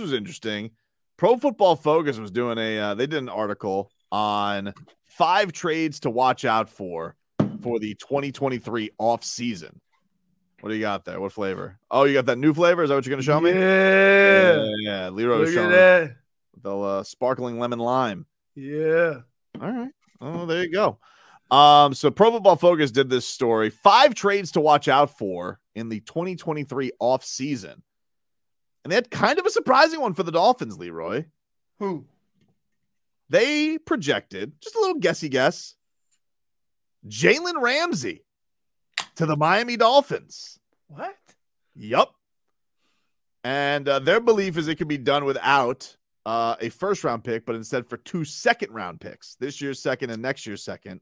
was interesting. Pro Football Focus was doing they did an article on 5 trades to watch out for the 2023 off season. What do you got there? What flavor? Oh, you got that new flavor? Is that what you're going to show me? Yeah. Leroy was showing that. The sparkling lemon lime. Yeah. All right. Oh, there you go. So Pro Football Focus did this story. 5 trades to watch out for in the 2023 off season. And they had kind of a surprising one for the Dolphins, Leroy. Who? They projected, just a little guessy guess, Jalen Ramsey to the Miami Dolphins. What? Yup. And their belief is it could be done without a first-round pick, but instead for 2 second-round picks, this year's second and next year's second.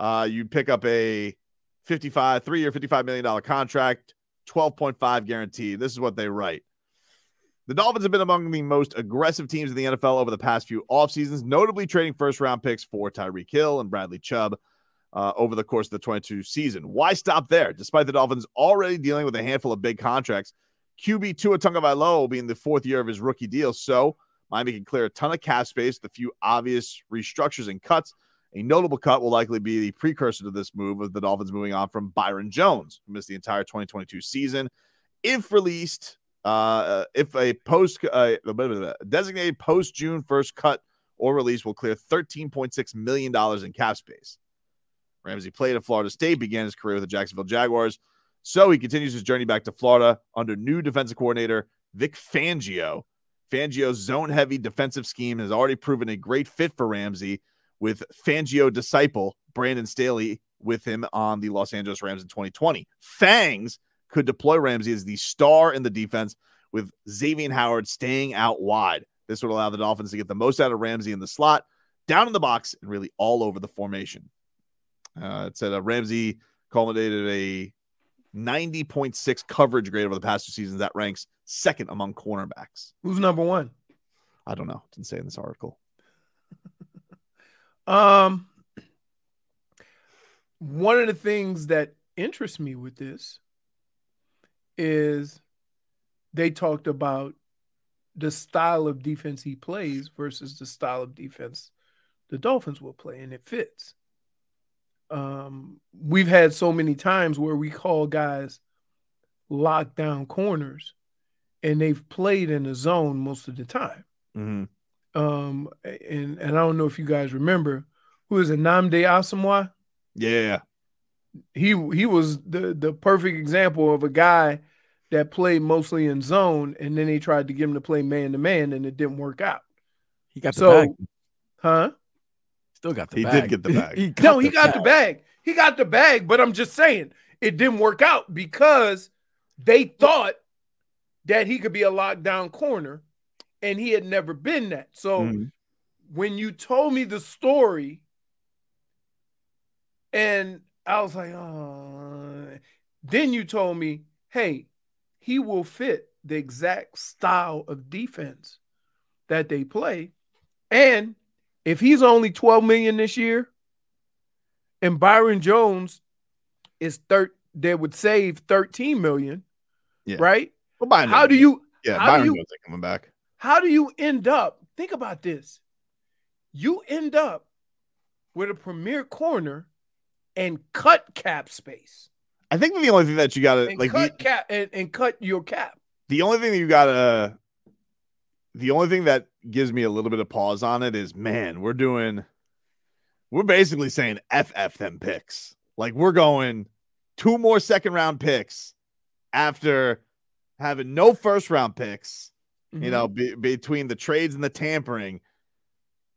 You pick up a 3-year, $55 million contract, 12.5 guaranteed. This is what they write. The Dolphins have been among the most aggressive teams in the NFL over the past few offseasons, notably trading first-round picks for Tyreek Hill and Bradley Chubb over the course of the 22 season. Why stop there? Despite the Dolphins already dealing with a handful of big contracts, QB Tua Tagovailoa will be in the 4th year of his rookie deal, so Miami can clear a ton of cap space with a few obvious restructures and cuts. A notable cut will likely be the precursor to this move of the Dolphins moving on from Byron Jones, who missed the entire 2022 season. If released, if a designated post-June 1st cut or release will clear $13.6 million in cap space. Ramsey played at Florida State, began his career with the Jacksonville Jaguars, so he continues his journey back to Florida under new defensive coordinator Vic Fangio. Fangio's zone-heavy defensive scheme has already proven a great fit for Ramsey, with Fangio disciple Brandon Staley with him on the Los Angeles Rams in 2020. Fangs could deploy Ramsey as the star in the defense, with Xavier Howard staying out wide. This would allow the Dolphins to get the most out of Ramsey in the slot, down in the box, and really all over the formation. It said Ramsey culminated a 90.6 coverage grade over the past 2 seasons. That ranks 2nd among cornerbacks. Who's number 1? I don't know. Didn't say in this article. One of the things that interests me with this is they talked about the style of defense he plays versus the style of defense the Dolphins will play, and it fits. We've had so many times where we call guys lockdown corners, and they've played in the zone most of the time. Mm-hmm. And I don't know if you guys remember, who is it, Nnamdi Asomugha? Yeah. He was the perfect example of a guy that played mostly in zone, and then they tried to get him to play man-to-man, and it didn't work out. He got the bag. Huh? Still got the bag. He did get the bag. He got the bag. He got the bag, but I'm just saying it didn't work out because they thought that he could be a lockdown corner, and he had never been that. So when you told me the story, and I was like, oh, then you told me, hey, he will fit the exact style of defense that they play. And if he's only $12 million this year, and Byron Jones is they would save $13 million, right? Well, how do you Byron Jones ain't coming back. How do you end up? Think about this. You end up with a premier corner and cut cap space. I think the only thing that you gotta cut your cap. The only thing that gives me a little bit of pause on it is, man, we're basically saying FF them picks. Like, we're going 2 more 2nd-round picks after having no 1st-round picks, you know, between the trades and the tampering.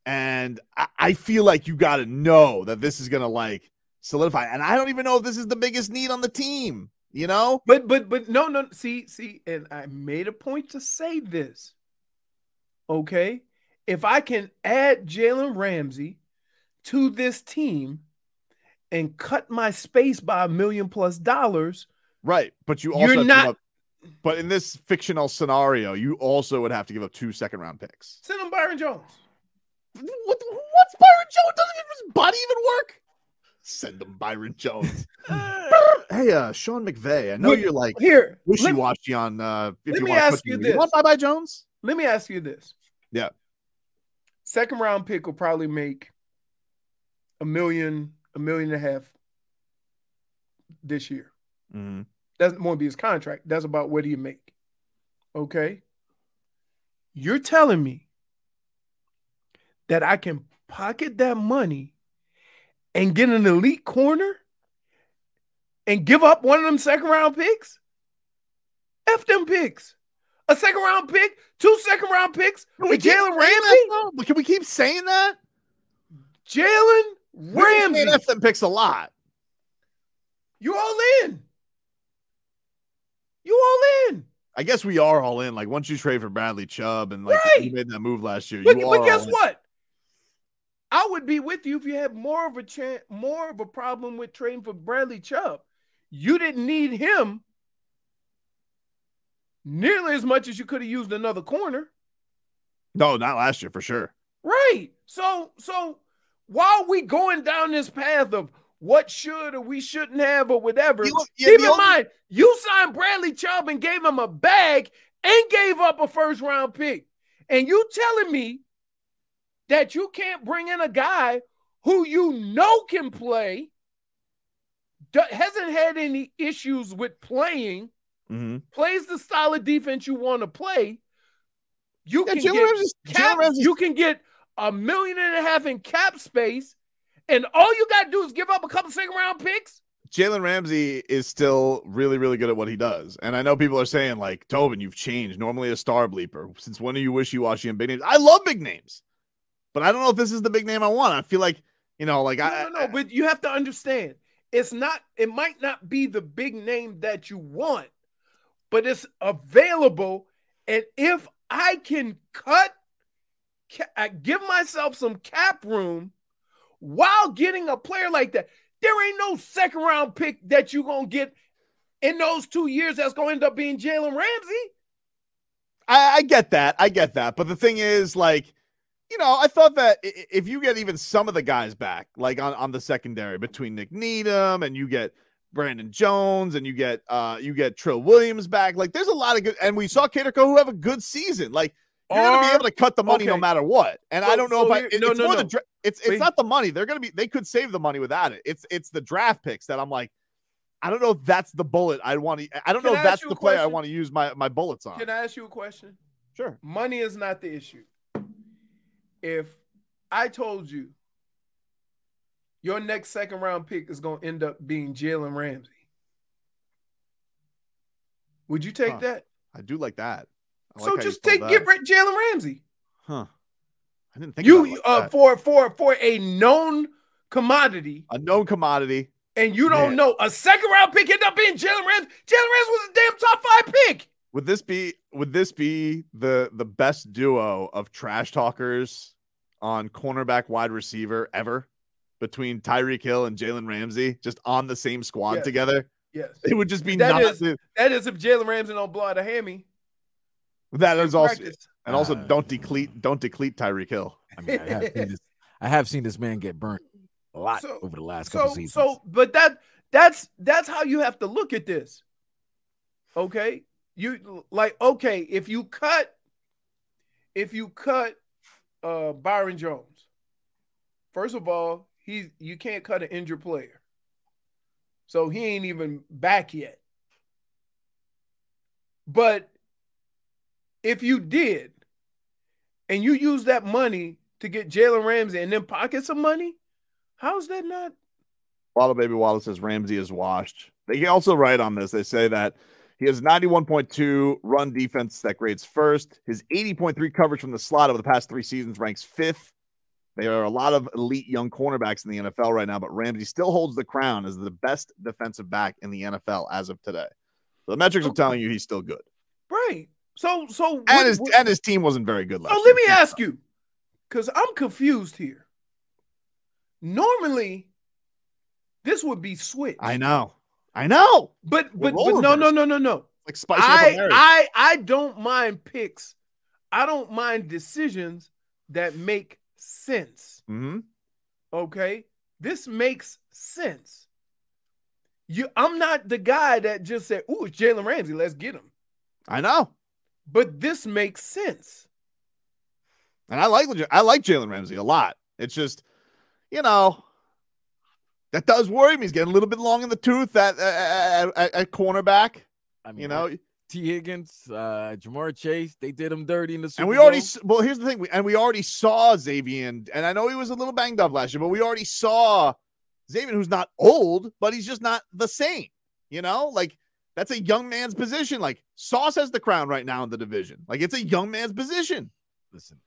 And I feel like you got to know that this is going to, like, solidify. And I don't even know if this is the biggest need on the team, you know? But no. See, and I made a point to say this. Okay? If I can add Jalen Ramsey to this team and cut my space by $1 million+, right? But but in this fictional scenario, you also would have to give up 2 2nd-round picks. Send him Byron Jones. What's Byron Jones? Doesn't his body even work? Send him Byron Jones. Hey, Sean McVay, I know you're like here wishy-washy on if let you me want ask to you put this. You want Bye Jones? Let me ask you this. Yeah. Second round pick will probably make $1 million, $1.5 million this year. Mm-hmm. That won't be his contract. That's about what he make. Okay. You're telling me that I can pocket that money and get an elite corner and give up one of them second round picks? F them picks. A second round pick, 2 second round picks with Jalen Ramsey? Can we keep saying that? Jalen Ramsey. F them picks a lot. You all in. You all in. I guess we are all in. Like, once you trade for Bradley Chubb and like Right. you made that move last year, But guess what? I would be with you if you had more of a problem with trading for Bradley Chubb. You didn't need him nearly as much as you could have used another corner. No, not last year for sure. Right. So while we going down this path of what should or we shouldn't have or whatever, keep in mind, you signed Bradley Chubb and gave him a bag and gave up a first round pick. And you telling me that you can't bring in a guy who you know can play, hasn't had any issues with playing, plays the style of defense you want to play. You can get $1.5 million in cap space, and all you got to do is give up a couple second round picks. Jalen Ramsey is still really, really good at what he does. And I know people are saying, like, Tobin, you've changed. Normally a star bleeper. Since when are you wishy-washy in big names? I love big names. But I don't know if this is the big name I want. I feel like, No, but you have to understand. It might not be the big name that you want, but it's available. And if I can give myself some cap room while getting a player like that, there ain't no second round pick that you're going to get in those 2 years that's going to end up being Jalen Ramsey. I get that. But the thing is, like, I thought that if you get even some of the guys back, like on the secondary between Nick Needham and you get Brandon Jones and you get Trill Williams back, like there's a lot of good, and we saw Kader Kohou have a good season. Like you're going to be able to cut the money no matter what. And I don't know it's not the money. They could save the money without it. It's the draft picks that I'm like, I don't know if that's the bullet I want to. I don't know if that's the player I want to use my bullets on. Can I ask you a question? Sure. Money is not the issue. If I told you your next second round pick is going to end up being Jalen Ramsey, would you take that? I do like that. So just get Jalen Ramsey. Huh. I didn't think about for a known commodity. A known commodity. And you don't know a second round pick end up being Jalen Ramsey. Jalen Ramsey was a damn top 5 pick. Would this be the best duo of trash talkers on cornerback wide receiver ever between Tyreek Hill and Jalen Ramsey, just on the same squad together? Yes. It would just be that is if Jalen Ramsey don't blow out a hammy. That is also and also don't deplete Tyreek Hill. I mean, I have seen this man get burnt a lot over the last couple seasons. But that's how you have to look at this. Okay? If you cut Byron Jones, first of all, you can't cut an injured player. So he ain't even back yet. But if you did, and you use that money to get Jalen Ramsey and then pocket some money, how's that not? Waddle Baby Waddle says Ramsey is washed. They also write on this. They say that he has 91.2 run defense that grades first. His 80.3 coverage from the slot over the past 3 seasons ranks 5th. There are a lot of elite young cornerbacks in the NFL right now, but Ramsey still holds the crown as the best defensive back in the NFL as of today. So the metrics are telling you he's still good. Right. So his team wasn't very good last year. So let me ask you, because I'm confused here. Normally, this would be switched. I know. But no. Like spice up a marriage. I don't mind picks. I don't mind decisions that make sense. Mm-hmm. Okay? This makes sense. I'm not the guy that just said, ooh, it's Jalen Ramsey, let's get him. I know. But this makes sense. And I like Jalen Ramsey a lot. It's just, you know, that does worry me. He's getting a little bit long in the tooth at cornerback. I mean, you know, T. Higgins, Jamar Chase, they did him dirty in the Super Bowl. Well, here's the thing. We already saw Xavier, and I know he was a little banged up last year, but we already saw Xavier, who's not old, but he's just not the same. You know, like that's a young man's position. Like Sauce has the crown right now in the division. Like it's a young man's position. Listen,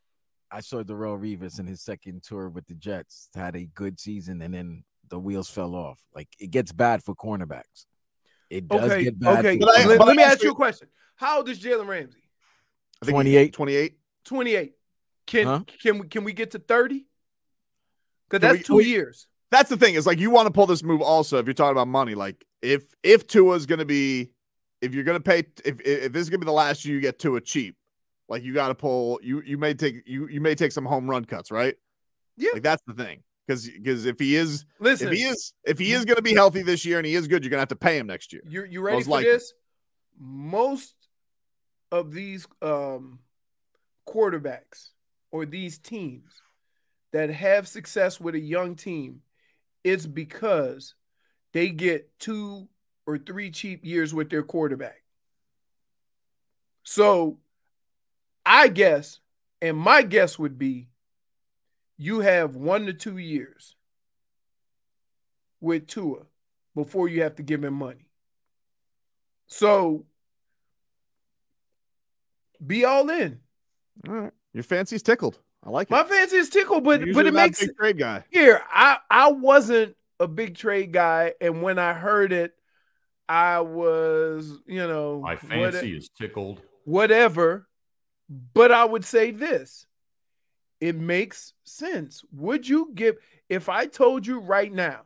I saw Darrelle Revis in his second tour with the Jets, had a good season, and then the wheels fell off. Like it gets bad for cornerbacks. It does get bad. Okay, let me ask you a question. How old is Jalen Ramsey? 28. 28. Can we get to 30? Because that's 2 years. That's the thing. Is like you want to pull this move also if you're talking about money. Like if Tua's going to be, if you're going to pay, if this is going to be the last year you get Tua cheap, like you got to pull. You may take some home run cuts, right? Yeah. Like that's the thing. Because if he is going to be healthy this year and he is good, you're going to have to pay him next year. You ready for this? Most of these quarterbacks or these teams that have success with a young team, it's because they get 2 or 3 cheap years with their quarterback. So I guess, and my guess would be, you have 1 to 2 years with Tua before you have to give him money. So be all in. All right. Your fancy's tickled. I like it. My fancy is tickled, but it makes a big trade guy. Here, I wasn't a big trade guy, and when I heard it, I was, my fancy is tickled. Whatever. But I would say this. It makes sense. Would you if I told you right now,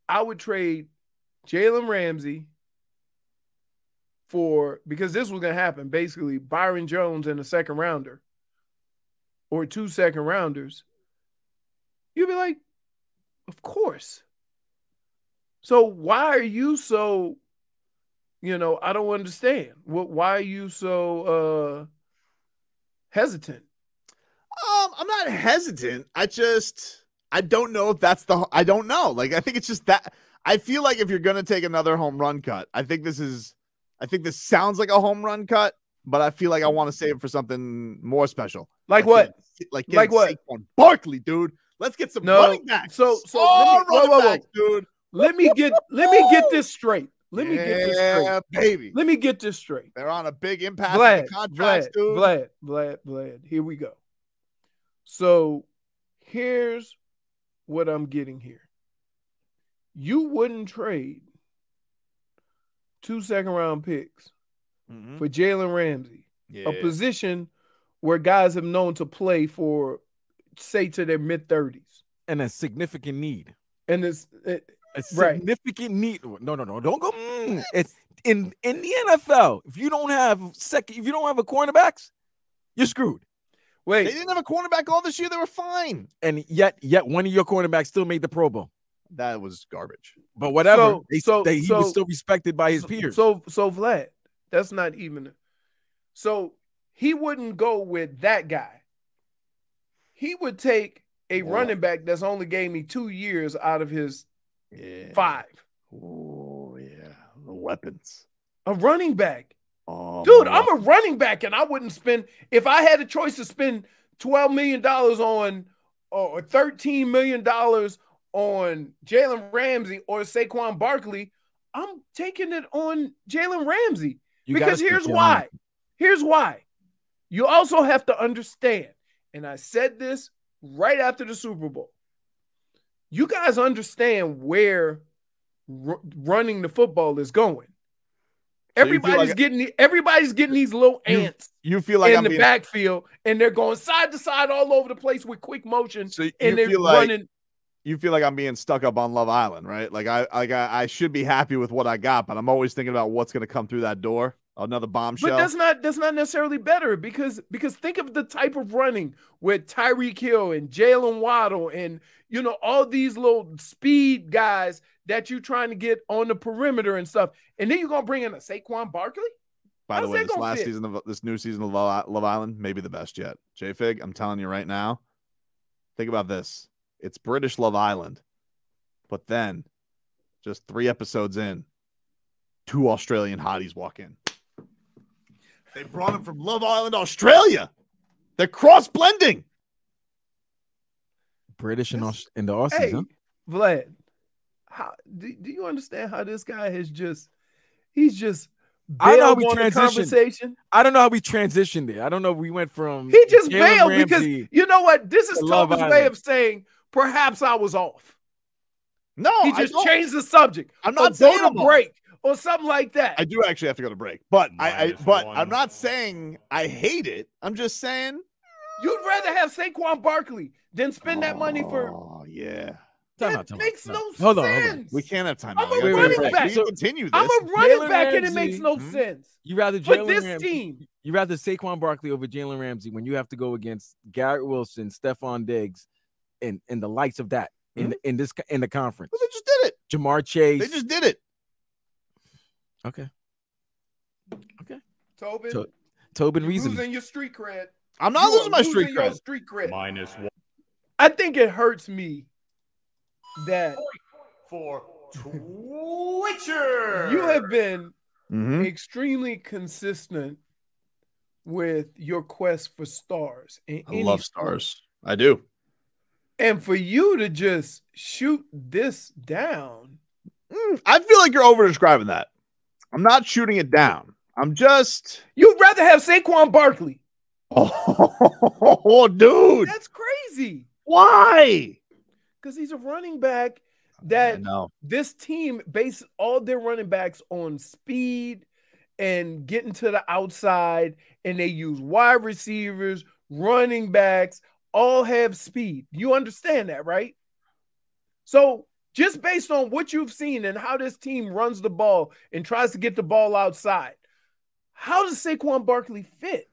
I would trade Jalen Ramsey because this was going to happen, basically Byron Jones and a second rounder or 2 second rounders, you'd be like, of course. So why are you so, I don't understand. Why are you so hesitant? I'm not hesitant. I don't know if that's I don't know. Like, I think it's just that I feel like if you're going to take another home run cut, I think this sounds like a home run cut, but I feel like I want to save it for something more special. Like what? Like what? Saquon Barkley, dude. Let's get some running backs. So running backs, dude. Let me get this straight. Let me get this straight, baby. Let me get this straight. They're on a big impasse contracts, dude. Vlad. Here we go. So here's what I'm getting here. You wouldn't trade 2 second-round picks for Jalen Ramsey, a position where guys have known to play for, say, to their mid-30s. And a significant need. And it's a significant need. No, don't go. It's in the NFL. If you don't have cornerbacks, you're screwed. Wait, they didn't have a cornerback all this year. They were fine, and yet one of your cornerbacks still made the Pro Bowl. That was garbage. But whatever, he was still respected by his peers. So Vlad, that's not even. So he wouldn't go with that guy. He would take a running back that's only gave me 2 years out of his 5. Oh yeah, the weapons. A running back. Oh, dude, I'm a running back, and I wouldn't spend, if I had a choice to spend $12 million on or $13 million on Jalen Ramsey or Saquon Barkley, I'm taking it on Jalen Ramsey. Because here's why. Here's why. You also have to understand, and I said this right after the Super Bowl. You guys understand where running the football is going. So everybody's getting these little ants. You feel like in the backfield, and they're going side to side all over the place with quick motion. So and they're running. You feel like I'm being stuck up on Love Island, right? Like I should be happy with what I got, but I'm always thinking about what's going to come through that door. Another bombshell. But that's not necessarily better because think of the type of running with Tyreek Hill and Jalen Waddle and all these little speed guys that you're trying to get on the perimeter and stuff. And then you're going to bring in a Saquon Barkley? By the way, this new season of Love Island may be the best yet. J-Fig, I'm telling you right now. Think about this. It's British Love Island, but then just 3 episodes in, 2 Australian hotties walk in. They brought them from Love Island, Australia. They're cross-blending. British and the Aussies, hey, huh? Vlad, do you understand how this guy he's just bailed on the conversation? I don't know how we transitioned there. I don't know. We went from he just Jalen bailed Ramsey because you know what? This is Tobin's way of saying perhaps I was off. No, he just changed the subject. I'm not saying go to break or something like that. I do actually have to go to break, but I'm not saying I hate it. I'm just saying you'd rather have Saquon Barkley than spend that money for. Oh yeah. That makes no sense. Hold on. We can't have time. I'm a running back. We continue this. I'm a running back, and it makes no sense. You rather team. You rather Saquon Barkley over Jalen Ramsey when you have to go against Garrett Wilson, Stephon Diggs, and the likes of that in the conference. Well, they just did it. Jamar Chase. They just did it. Okay. Tobin reason. Losing your street cred. I'm not losing my street cred. -1. I think it hurts me that for Twitcher. You have been extremely consistent with your quest for stars. I love stars. I do. And for you to just shoot this down. I feel like you're over-describing that. I'm not shooting it down. I'm just... You'd rather have Saquon Barkley. Oh, dude. That's crazy. Why? Because he's a running back that this team based all their running backs on speed and getting to the outside, and they use wide receivers, running backs, all have speed. You understand that, right? So just based on what you've seen and how this team runs the ball and tries to get the ball outside, how does Saquon Barkley fit?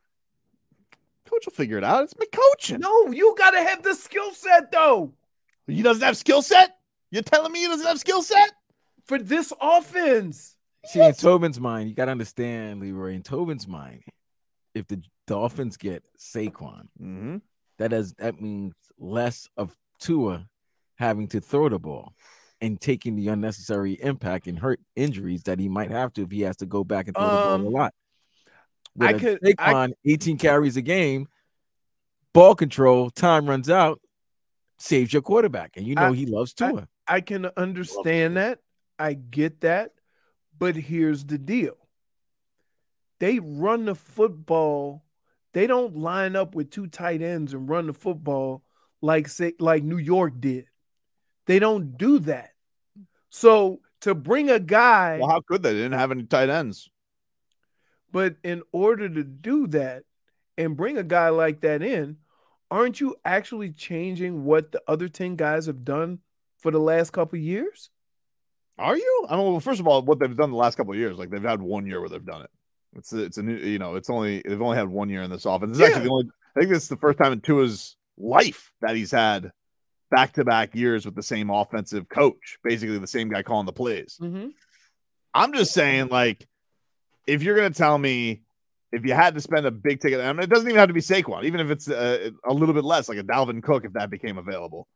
Coach will figure it out. It's my coaching. No, you got to have the skill set, though. He doesn't have skill set? You're telling me he doesn't have skill set? For this offense. See, in Tobin's mind, you got to understand, Leroy, in Tobin's mind, if the Dolphins get Saquon, that means less of Tua having to throw the ball and taking the unnecessary impact and hurt injuries that he might have to if he has to go back and throw the ball a lot. Saquon, 18 carries a game, ball control, time runs out, saves your quarterback. And you know he loves Tua. I can understand that. I get that. But here's the deal. They run the football. They don't line up with 2 tight ends and run the football like New York did. They don't do that. So to bring a guy. Well, how could they? They didn't have any tight ends. But in order to do that and bring a guy like that in, aren't you actually changing what the other 10 guys have done for the last couple of years? Are you? I mean, well, first of all, what they've done the last couple of years, like they've had 1 year where they've done it. It's a new, they've only had 1 year in this offense. It's actually I think this is the first time in Tua's life that he's had back-to-back years with the same offensive coach, basically the same guy calling the plays. I'm just saying, like, if you're going to tell me if you had to spend a big ticket, I mean, it doesn't even have to be Saquon, even if it's a little bit less, like a Dalvin Cook, if that became available.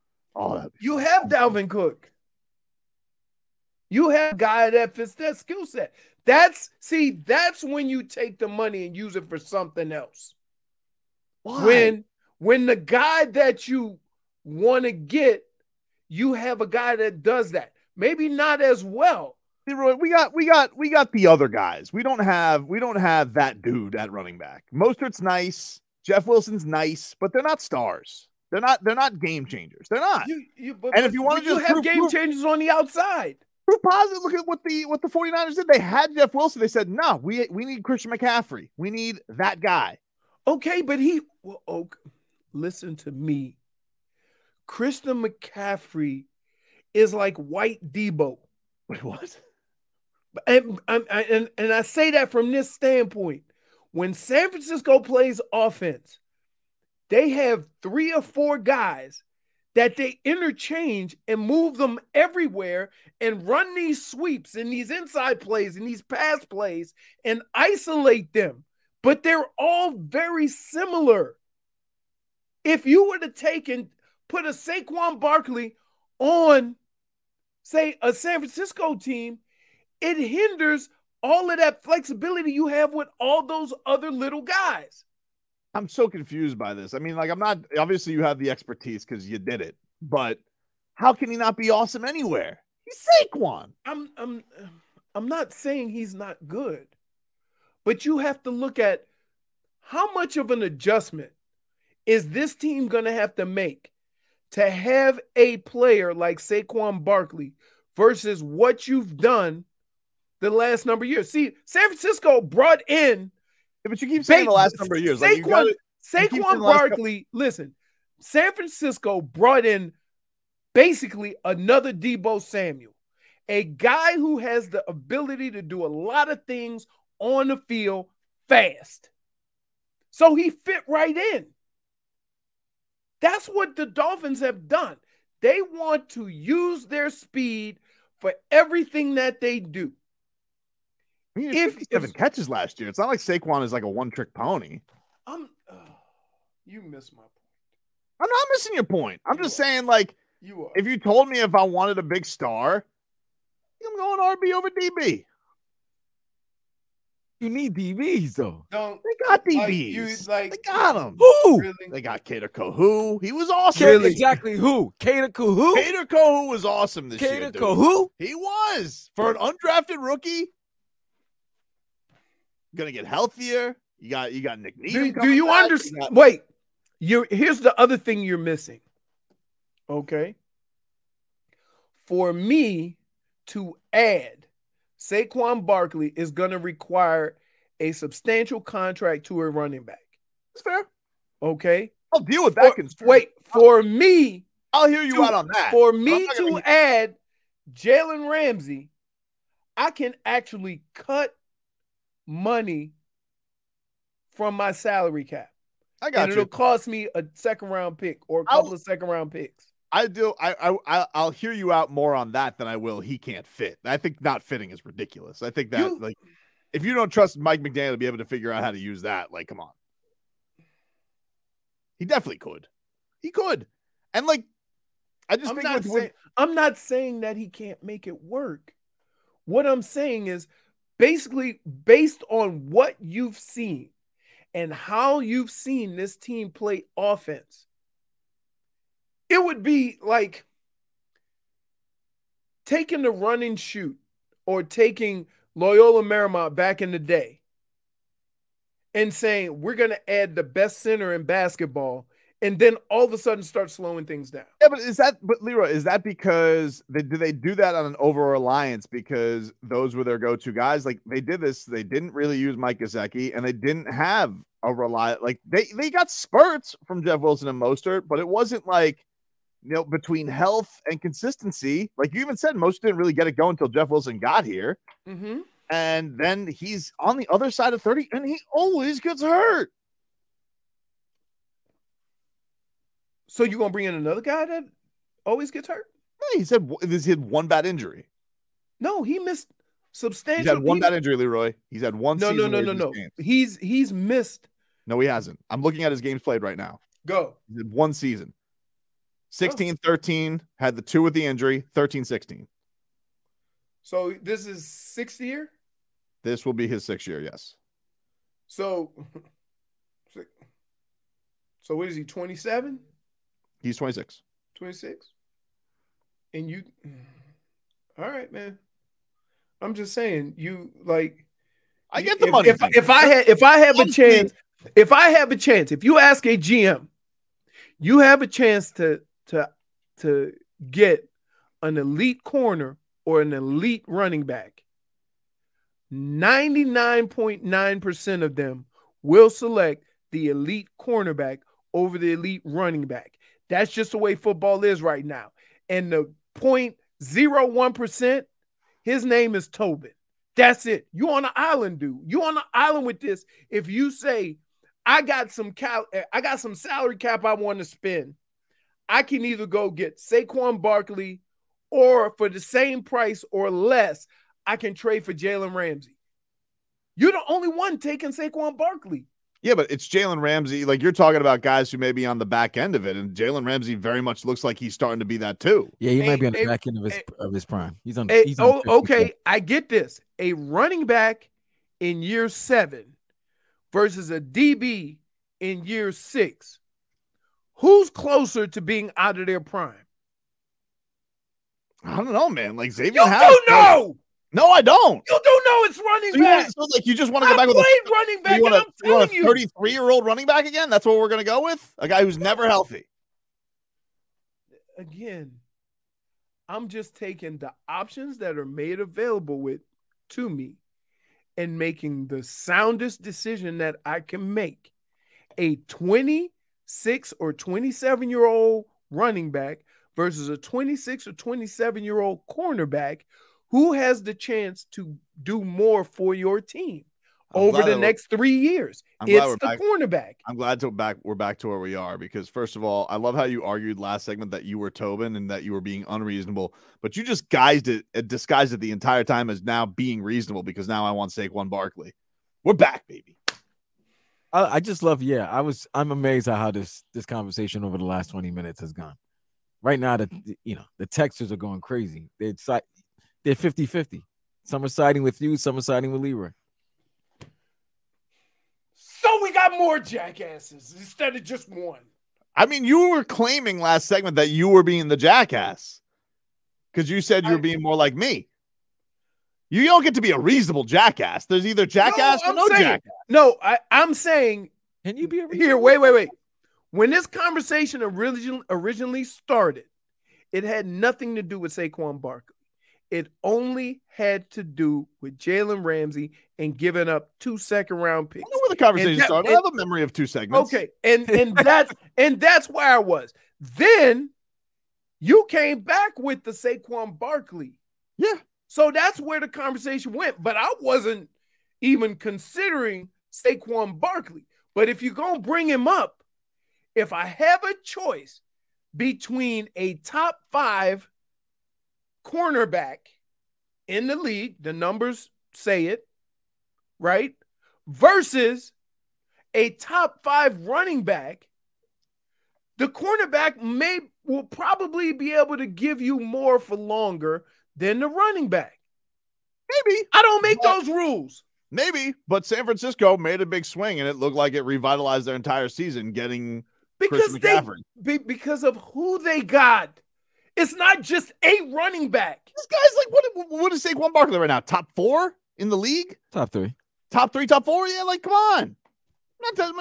You have Dalvin Cook. You have a guy that fits that skill set. That's when you take the money and use it for something else. Why? When the guy that you want to get, you have a guy that does that. Maybe not as well. Leroy, we got the other guys. We don't have that dude at running back. Mostert's nice. Jeff Wilson's nice, but they're not stars. They're not game changers. They're not. And if you want to just have game changers on the outside. Proof positive. Look at what the 49ers did. They had Jeff Wilson. They said, no, we need Christian McCaffrey. We need that guy. Okay, but listen to me. Christian McCaffrey is like white Debo. Wait, what? And I say that from this standpoint. When San Francisco plays offense, they have 3 or 4 guys that they interchange and move them everywhere and run these sweeps and these inside plays and these pass plays and isolate them. But they're all very similar. If you were to take and put a Saquon Barkley on, say, a San Francisco team, it hinders all of that flexibility you have with all those other little guys. I'm so confused by this. I mean, like, I'm not, obviously you have the expertise because you did it, but how can he not be awesome anywhere? He's Saquon. I'm not saying he's not good, but you have to look at how much of an adjustment is this team going to have to make to have a player like Saquon Barkley versus what you've done the last number of years. See, San Francisco brought in. Yeah, but you keep saying the last number of years. Saquon Barkley, listen, San Francisco brought in basically another Deebo Samuel, a guy who has the ability to do a lot of things on the field fast. So he fit right in. That's what the Dolphins have done. They want to use their speed for everything that they do. I mean, if 57 catches last year, it's not like Saquon is like a one-trick pony. You missed my point. I'm not missing your point. I'm just saying, like, if you told me if I wanted a big star, I'm going RB over DB. You need DBs, though. They got DBs. They got them. Who? Really? They got Cater Kohu. He was awesome. Really? Exactly who? Cater Kohu? Cater Kohu was awesome this year. Cater Kohu? He was. For an undrafted rookie, gonna get healthier. You got Nick Needham. Do you understand? Wait, here's the other thing you're missing. Okay. For me to add Saquon Barkley is going to require a substantial contract to a running back. That's fair. Okay. I'll deal with that. For me, I'll hear you out on that. For me to add Jalen Ramsey, I can actually cut money from my salary cap. I got and it'll cost me a second-round pick or a couple of second-round picks. I'll hear you out more on that than I will. He can't fit. I think not fitting is ridiculous. I think that if you don't trust Mike McDaniel to be able to figure out how to use that, like, come on. He definitely could. He could. And like, I just I'm not saying that he can't make it work. What I'm saying is basically based on what you've seen and how you've seen this team play offense, it would be like taking the run and shoot or taking Loyola Marymount back in the day and saying, we're going to add the best center in basketball, and then all of a sudden start slowing things down. Yeah, but Leroy, is that because do they do that on an over-reliance because those were their go-to guys? Like, they did this, they didn't really use Mike Gesicki, and they didn't have a like they got spurts from Jeff Wilson and Mostert, but it wasn't like, between health and consistency, like you even said, most didn't really get it going until Jeff Wilson got here. Mm-hmm. And then he's on the other side of 30, and he always gets hurt. So you're going to bring in another guy that always gets hurt? Yeah, he said he had one bad injury. No, he missed substantial. He's had one bad injury, Leroy. He's had one season. No. He's missed. No, he hasn't. I'm looking at his games played right now. Go. He had one season. 16-13, had the 2 with the injury, 13-16. So this is 6th year? This will be his 6th year, yes. So what is he, 27? He's 26. 26? And you – all right, man. I'm just saying, I get the money. If I have a chance, if you ask a GM, you have a chance to get an elite corner or an elite running back, 99.9% of them will select the elite cornerback over the elite running back. That's just the way football is right now. And the 0.01%, his name is Tobin. That's it. You on an island, dude. You on an island with this. If you say, I got some salary cap I want to spend, I can either go get Saquon Barkley, or for the same price or less, I can trade for Jalen Ramsey. You're the only one taking Saquon Barkley. Yeah, but it's Jalen Ramsey. Like, you're talking about guys who may be on the back end of it, and Jalen Ramsey very much looks like he's starting to be that too. Yeah, he might be on the back end of his prime. He's on. Okay, I get this. A running back in year 7 versus a DB in year 6. Who's closer to being out of their prime? I don't know, man. Like, Xavier You don't know. No, I don't. You don't know it's running back. You just want to go back with a running back, and I'm telling you, 33-year-old running back again? That's what we're going to go with? A guy who's never healthy. Again, I'm just taking the options that are made available to me and making the soundest decision that I can make. A 26 or 27-year-old running back versus a 26 or 27-year-old cornerback, who has the chance to do more for your team over the next 3 years? It's the cornerback. I'm glad we're back to where we are, because first of all, I love how you argued last segment that you were Tobin and that you were being unreasonable, but you just disguised it the entire time as now being reasonable, because now I want Saquon Barkley. We're back, baby. I just love, I'm amazed at how this conversation over the last 20 minutes has gone. Right now, the textures are going crazy. They're 50-50. Some are siding with you, some are siding with Leroy. So we got more jackasses instead of just one. I mean, you were claiming last segment that you were being the jackass because you said you were being more like me. You don't get to be a reasonable jackass. There's either jackass or no jackass. No, I'm saying. Can you be a here? Wait. When this conversation originally started, it had nothing to do with Saquon Barkley. It only had to do with Jalen Ramsey and giving up 2 second-round picks. I know where the conversation started. I have a memory of 2 segments. Okay, and that's where I was. Then you came back with the Saquon Barkley. Yeah. So that's where the conversation went. But I wasn't even considering Saquon Barkley. But if you're going to bring him up, if I have a choice between a top 5 cornerback in the league, the numbers say it, right? Versus a top 5 running back, the cornerback will probably be able to give you more for longer than the running back. Maybe. I don't make those rules. Maybe, but San Francisco made a big swing, and it looked like it revitalized their entire season getting Chris McCaffrey. Because of who they got. It's not just a running back. This guy's like, what is Saquon Barkley right now? Top 4 in the league? Top 3. Top 3, top 4? Yeah, like, come on.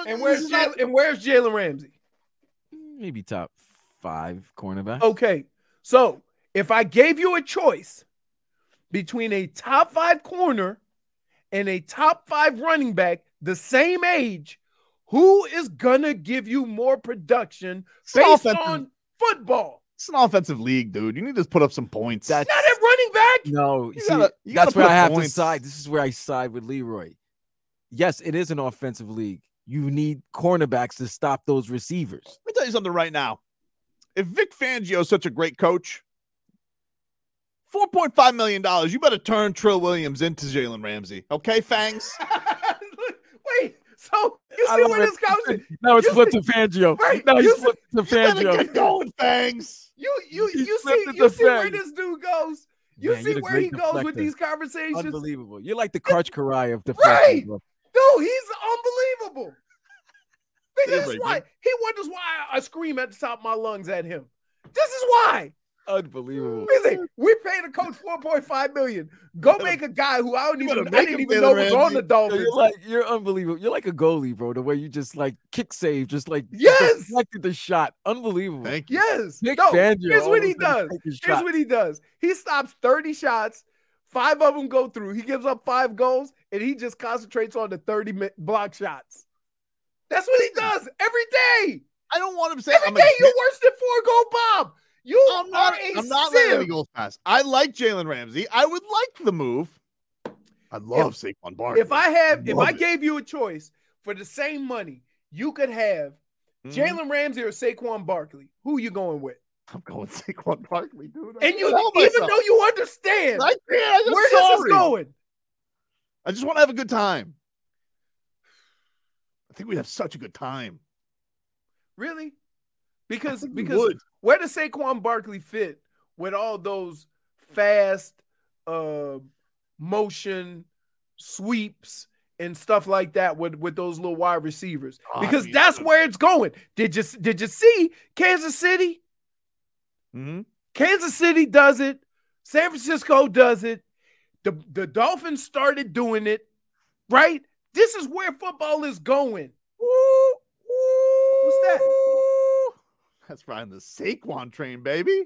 And where's Jalen Ramsey? Maybe top 5 cornerback. Okay, so if I gave you a choice between a top 5 corner and a top 5 running back, the same age, who is gonna give you more production based on football? It's an offensive league, dude. You need to put up some points. That's not a running back. No, that's where I have to side. This is where I side with Leroy. Yes, it is an offensive league. You need cornerbacks to stop those receivers. Let me tell you something right now. If Vic Fangio is such a great coach, $4.5 million, you better turn Trill Williams into Jalen Ramsey. Okay, Fangs? Wait. So you see where this goes? Now it's flipped to Fangio. Right. Now he's flipped to Fangio. You better get going, Fangs. You see where this dude goes. You see where he goes with these conversations. Unbelievable. You're like the Karch Karai of the right. Dude, he's unbelievable. That's why he wonders why I scream at the top of my lungs at him. This is why. Unbelievable. We paid a coach $4.5 million. Go make a guy who I didn't even know was on the Dolphins. You're unbelievable. You're like a goalie, bro. The way you just like kick save, just like deflected the shot. Unbelievable. Thank you. Yes. Here's what he does. Here's what he does. He stops 30 shots. 5 of them go through. He gives up 5 goals, and he just concentrates on the 30 block shots. That's what he does every day. I don't want him to say every day you're worse than 4-goal Bob. I'm not letting any goals pass. I like Jalen Ramsey. I would like the move. I love Saquon Barkley. If I gave you a choice for the same money, you could have Jalen Ramsey or Saquon Barkley? Who you going with? I'm going Saquon Barkley, dude. And you, even though you understand where this is going, I just want to have a good time. I think we'd have such a good time. Really? Because where does Saquon Barkley fit with all those fast motion sweeps and stuff like that with those little wide receivers? Because that's where it's going. Did you see Kansas City? Mm-hmm. Kansas City does it. San Francisco does it. The Dolphins started doing it, right? This is where football is going. What's that? That's riding the Saquon train, baby.